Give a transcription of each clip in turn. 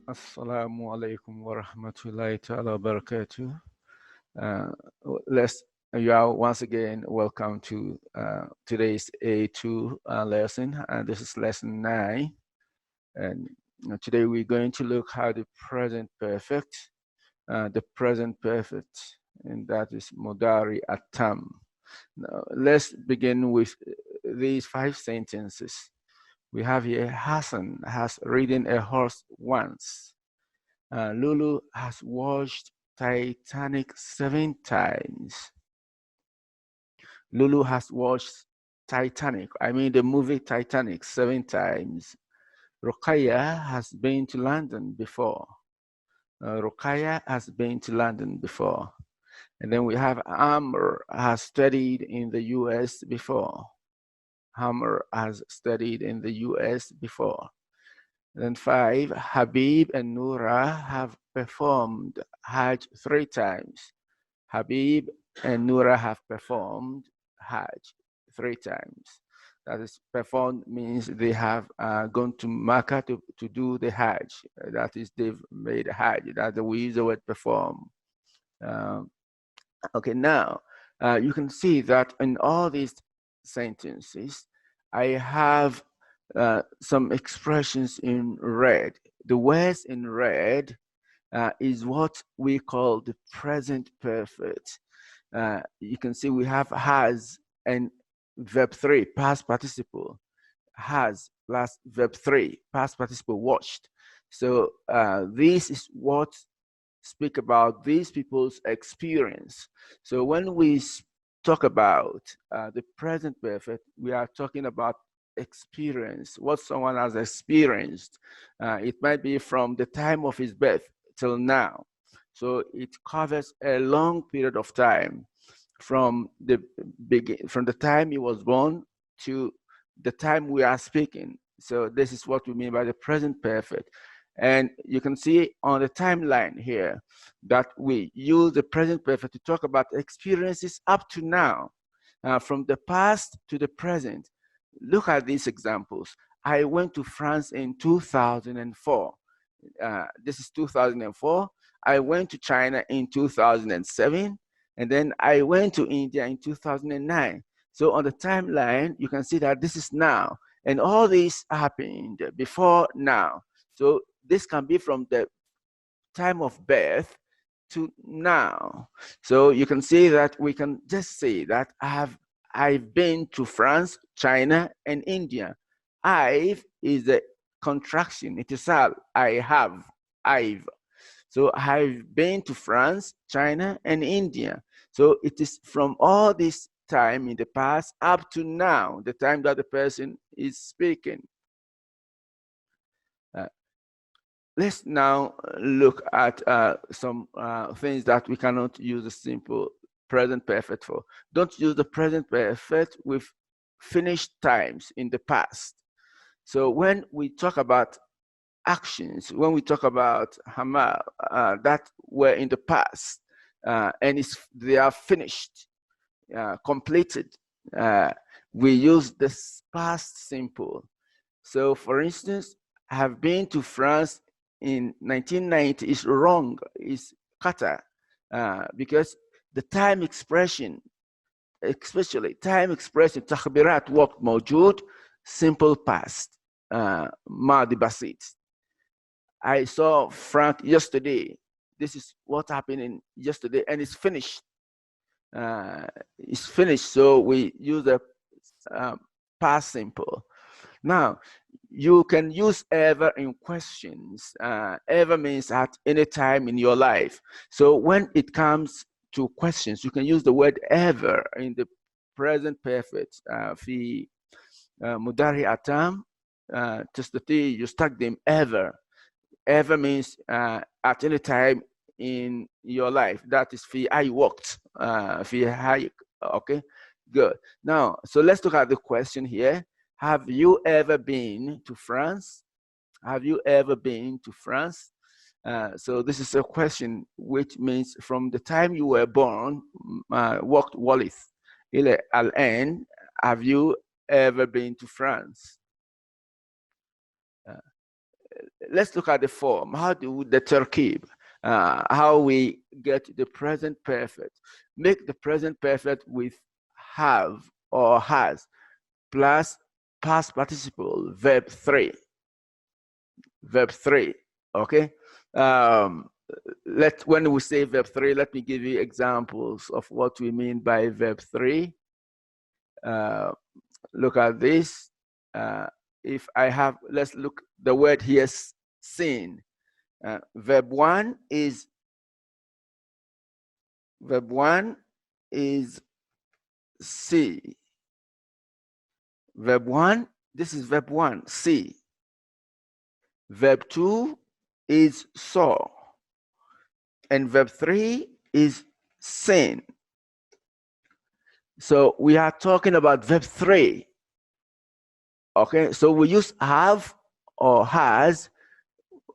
Assalamu alaikum wa rahmatullahi ta'ala wa barakatuh. Uh, let's, you are once again welcome to today's A2 lesson, and this is lesson 9. And today we're going to look at the present perfect, and that is Modari Atam. Now, let's begin with these 5 sentences. We have here Hassan has ridden a horse once. Lulu has watched Titanic 7 times. Lulu has watched Titanic, I mean the movie Titanic 7 times. Rokaya has been to London before. Rokaya has been to London before. And then we have Amr has studied in the US before. Hammer has studied in the US before. Then 5, Habib and Noura have performed Hajj 3 times. Habib and Noura have performed Hajj 3 times. That is, performed means they have gone to Mecca to do the Hajj. That is, they've made Hajj. That we use the word perform. Okay, now you can see that in all these sentences, I have some expressions in red. The words in red is what we call the present perfect. You can see we have has and verb 3, past participle. Has plus verb 3, past participle watched. So this is what speak about these people's experience. So when we talk about the present perfect, we are talking about experience, what someone has experienced. It might be from the time of his birth till now. So it covers a long period of time from the time he was born to the time we are speaking. So this is what we mean by the present perfect. And you can see on the timeline here that we use the present perfect to talk about experiences up to now, from the past to the present. Look at these examples. I went to France in 2004. This is 2004. I went to China in 2007. And then I went to India in 2009. So on the timeline, you can see that this is now. And all this happened before now. So this can be from the time of birth to now. So you can see that we can just say that I've been to France, China, and India. I've is a contraction. It is all I have. I've. So I've been to France, China, and India. So it is from all this time in the past up to now, the time that the person is speaking. Let's now look at some things that we cannot use a simple present perfect for. Don't use the present perfect with finished times in the past. So when we talk about actions, when we talk about hamal that were in the past and they are finished, completed, we use this past simple. So for instance, I have been to France in 1990 is wrong, is kata, because the time expression, especially time expression, تخبيرات وقت موجود, simple past, ماضي بسيط. I saw Frank yesterday. This is what happened in yesterday, and it's finished. It's finished, so we use the past simple. Now, you can use ever in questions. Ever means at any time in your life. So when it comes to questions, you can use the word ever in the present perfect. في مضارع أتم تستطيع يستخدم ever. Ever means at any time in your life. That is في أي وقت. في هاي. Okay, good. Now, so let's look at the question here. Have you ever been to France? Have you ever been to France? So this is a question which means from the time you were born, وقت ولدت إلى الآن, have you ever been to France? let's look at the form. How do the terkib, how we get the present perfect. Make the present perfect with have or has plus past participle, verb 3. Verb 3, okay? When we say verb 3, let me give you examples of what we mean by verb 3. Look at this. If I have, let's look the word here, seen. Verb 1 is see. Verb 1, this is verb 1, see. Verb 2 is saw. And verb 3 is seen. So we are talking about verb 3. Okay, so we use have or has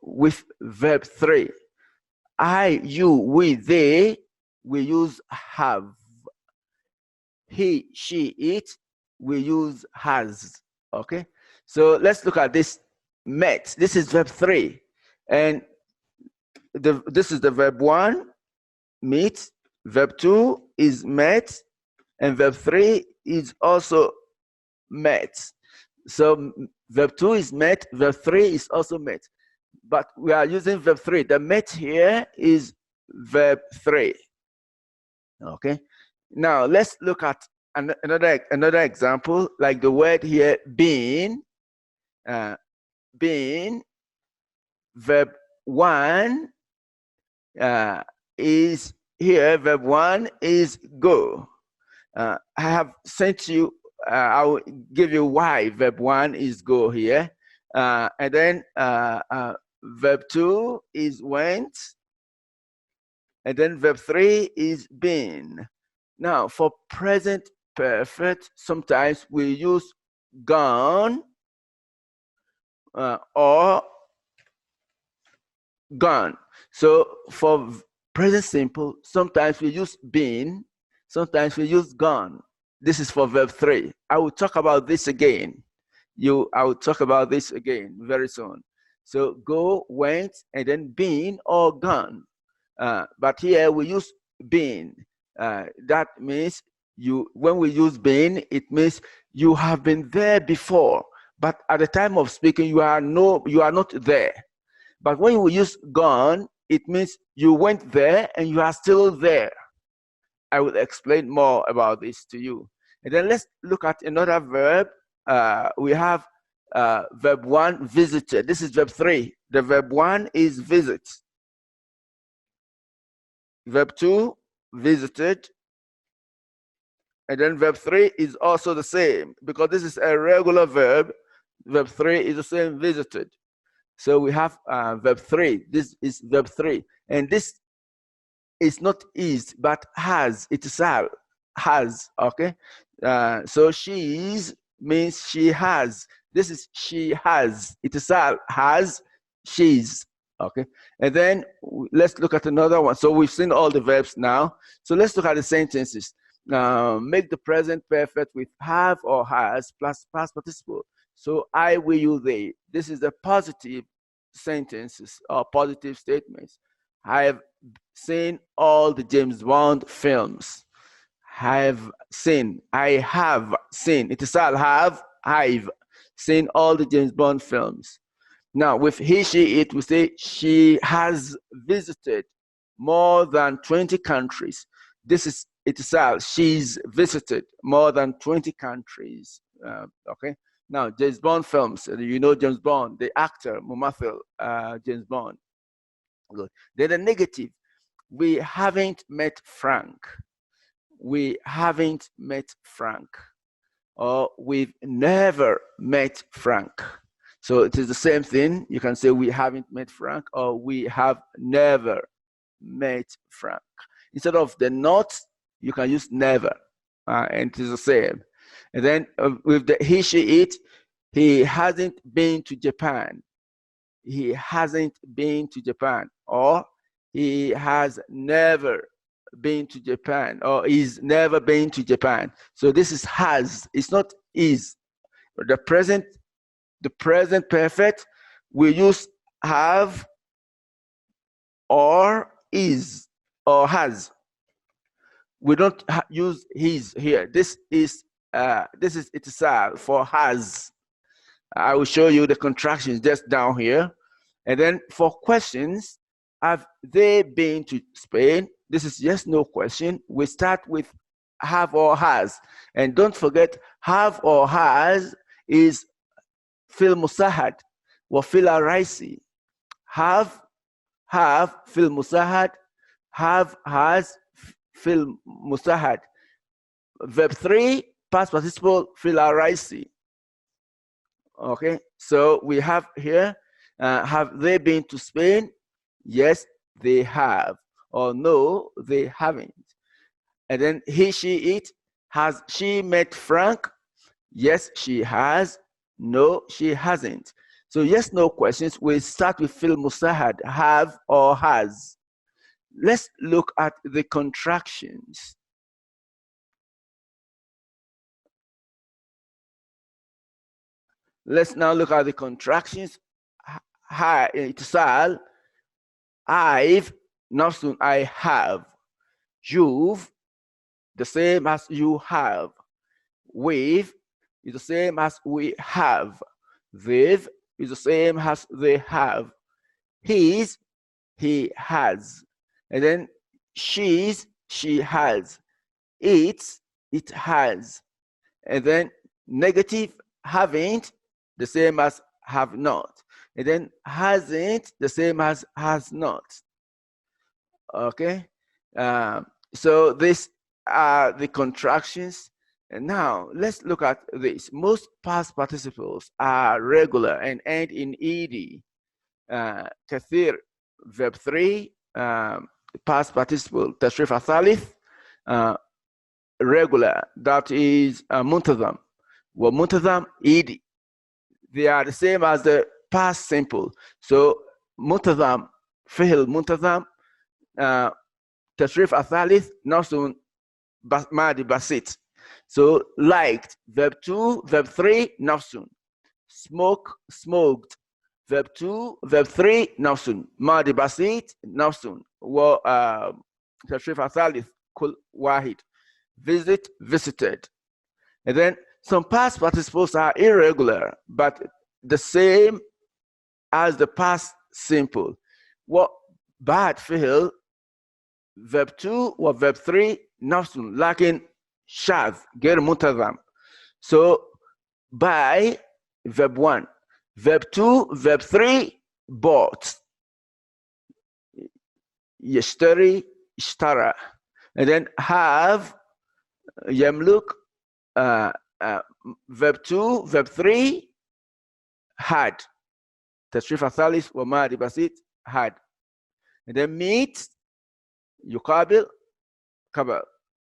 with verb 3. I, you, we, they, we use have. He, she, it, we use has. Okay, so let's look at this. Met, this is verb 3. And this is the verb 1, meet. Verb 2 is met. And verb 3 is also met. So verb 2 is met, verb 3 is also met. But we are using verb 3. The met here is verb 3. Okay. Now let's look at another example, like the word here, being. Being, verb 1 is here. Verb 1 is go. I have sent you, I will give you why verb 1 is go here. And then verb 2 is went. And then verb 3 is been. Now, for present perfect, sometimes we use gone or gone. So for present simple, sometimes we use been, sometimes we use gone. This is for verb 3. I will talk about this again. I will talk about this again very soon. So go, went, and then been or gone. But here we use been. That means when we use been, it means you have been there before, but at the time of speaking, you are not there. But when we use gone, it means you went there and you are still there. I will explain more about this to you. And then let's look at another verb. We have verb 1, visited. This is verb 3. The verb 1 is visit. Verb 2, visited. And then verb 3 is also the same, because this is a regular verb. Verb 3 is the same, visited. So we have verb 3. This is verb 3. And this is not is, but has. It is has. Okay. So she's means she has. This is she has. It is has, she's. Okay. And then let's look at another one. So we've seen all the verbs now. So let's look at the sentences. Make the present perfect with have or has plus past participle. So I, we, you, they. This is the positive sentences or positive statements. I have seen all the James Bond films. Have seen. I have seen. It is have. I've seen all the James Bond films. Now with he, she, it, we say she has visited more than 20 countries. This is it is she's visited more than 20 countries. Okay. Now, James Bond films, you know James Bond, the actor, Mumathil, James Bond. Good. Then the negative, we haven't met Frank. We haven't met Frank. Or we've never met Frank. So it is the same thing. You can say we haven't met Frank or we have never met Frank. Instead of the not, you can use never. And it is the same. And then with the he, she, it, he hasn't been to Japan. He hasn't been to Japan. Or he has never been to Japan. Or he's never been to Japan. So this is has. It's not is. The present perfect, we use have, or is, or has. We don't use his here. This is itisal for has. I will show you the contractions just down here. And then for questions, have they been to Spain? This is yes, no question. We start with have or has. And don't forget, have or has is fil musahad or fil araisi. Have, fil musahad. Have, has, fil musahad. Verb 3, past participle, fil araisi. Okay, so we have here, have they been to Spain? Yes, they have. Or no, they haven't. And then he, she, it. Has she met Frank? Yes, she has. No, she hasn't. So yes, no questions. We start with fil musahad, have or has. Let's look at the contractions. Let's now look at the contractions. Hi, itisal. I've, not soon, I have. You've, the same as you have. We've is the same as we have. They've is the same as they have. He's, he has. And then she's, she has. It's, it has. And then negative, haven't, the same as have not. And then hasn't, the same as has not. Okay, so these are the contractions. And now let's look at this. Most past participles are regular and end in ed. Kathir, verb 3, past participle tashrif athalith, regular, that is muntazam. Well, muntazam, ed. They are the same as the past simple. So muntazam, fi'l muntazam, tashrif athalith, nasun madi basit. So liked, verb 2, verb 3, nafsun. Smoke, smoked. Verb 2, verb 3, nafsun. Madi basit, nafsun. Tashrif athalith, kul wahid. Visit, visited. And then some past participles are irregular, but the same as the past simple. What bad fi'l, verb 2 or verb 3, nafsun, lakin shadh, غير منتظم. So buy, verb 1. Verb 2, verb 3, bought. يشتري, اشترى. And then have, يملك, verb 2, verb 3, had. تشريف الثالث وماضي بسيط, had. And then meet, يقابل, قبل,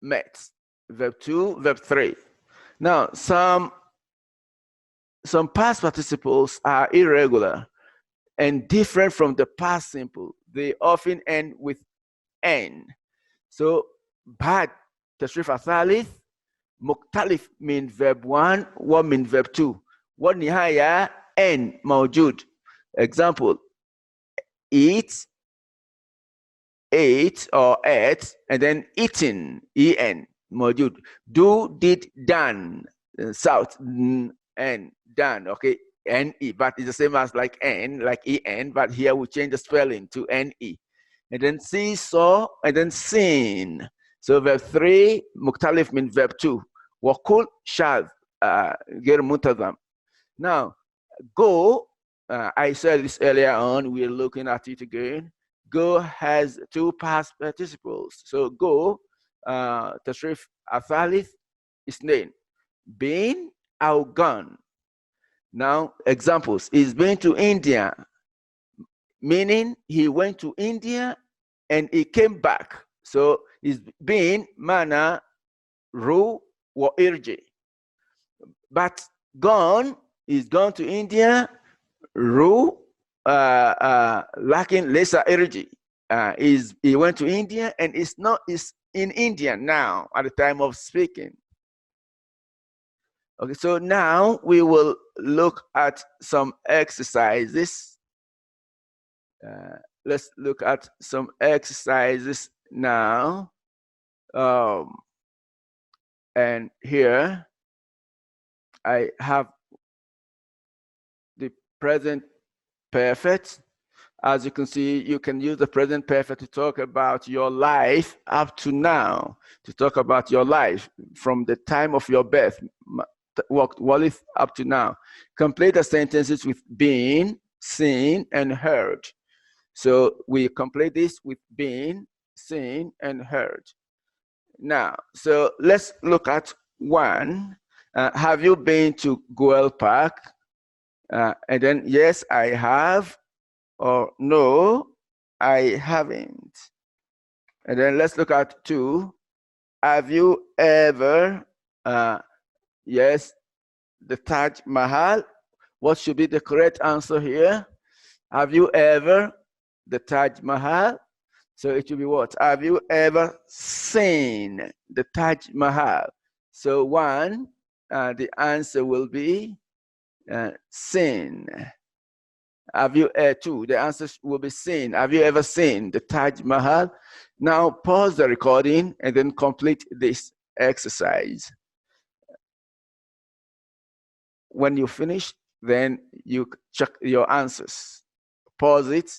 met. Verb 2, verb 3. Now, some past participles are irregular and different from the past simple. They often end with n. So, bad, tashrif athalith, muktalif mean verb 1, one mean verb 2. والنهاية n موجود. Example, eat, ate or ate, and then eaten, en, موجود. Do, did, done, south, and done, okay, ne, but it's the same as like n, like en, but here we change the spelling to ne. And then see, saw, and then seen. So verb 3, muktalif means verb 2. وكل شاذ, غير منتظم. Now, go, I said this earlier on, we're looking at it again. Go has two past participles. So go, tashrif athalith, isnain. Been, or gone. Now, examples. He's been to India, meaning he went to India and he came back. So he's been, mana, ru, or irji. But gone, he's gone to India, ru, lacking lesser energy. He went to India and is in India now at the time of speaking. Okay, so now we will look at some exercises. Let's look at some exercises now. And here I have the present perfect. As you can see, you can use the present perfect to talk about your life up to now, to talk about your life from the time of your birth, what is up to now. Complete the sentences with been, seen, and heard. So we complete this with been, seen, and heard. Now, so let's look at one. Have you been to Goel Park? And then, yes, I have, or no, I haven't. And then let's look at two. Have you ever, yes, the Taj Mahal? What should be the correct answer here? Have you ever, the Taj Mahal? So it should be what? Have you ever seen the Taj Mahal? So one, the answer will be seen. Have you two? The answer will be seen. Have you ever seen the Taj Mahal? Now pause the recording and then complete this exercise. When you finish, then you check your answers. Pause it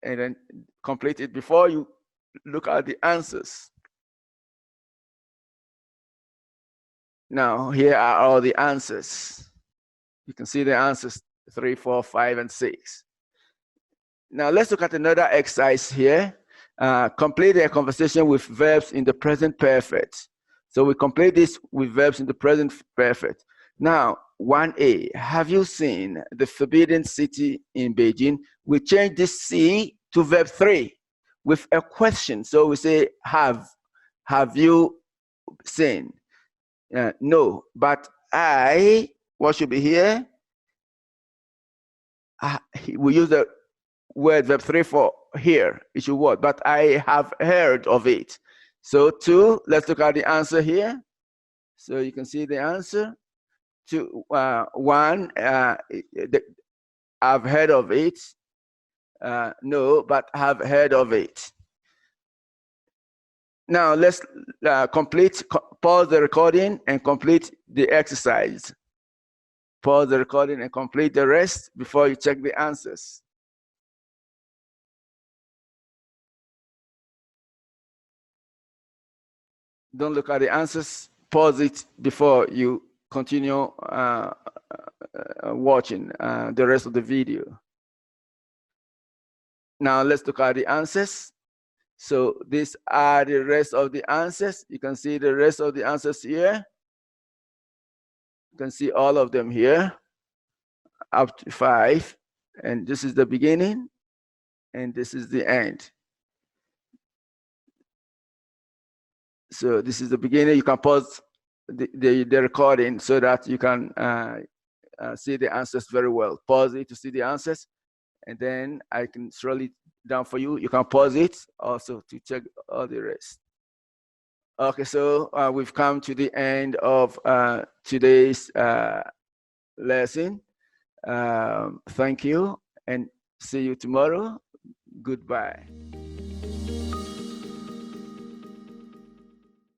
and then complete it before you look at the answers. Now here are all the answers. You can see the answers 3, 4, 5, and 6. Now let's look at another exercise here. Complete a conversation with verbs in the present perfect. So we complete this with verbs in the present perfect. Now, 1A, have you seen the Forbidden City in Beijing? We change this C to verb 3 with a question. So we say have you seen? No, but I, what should be here? We use the word verb 3 for here. It should what? But I have heard of it. So 2, let's look at the answer here. So you can see the answer. 2, 1, I've heard of it. No, but have heard of it. Now let's pause the recording and complete the exercise. Pause the recording and complete the rest before you check the answers. Don't look at the answers. Pause it before you continue watching the rest of the video. Now let's look at the answers. So these are the rest of the answers. You can see the rest of the answers here. You can see all of them here, up to 5. And this is the beginning, and this is the end. So this is the beginning. You can pause the recording so that you can see the answers very well. Pause it to see the answers, and then I can scroll it down for you. You can pause it also to check all the rest. Okay, so we've come to the end of today's lesson. Thank you, and see you tomorrow. Goodbye.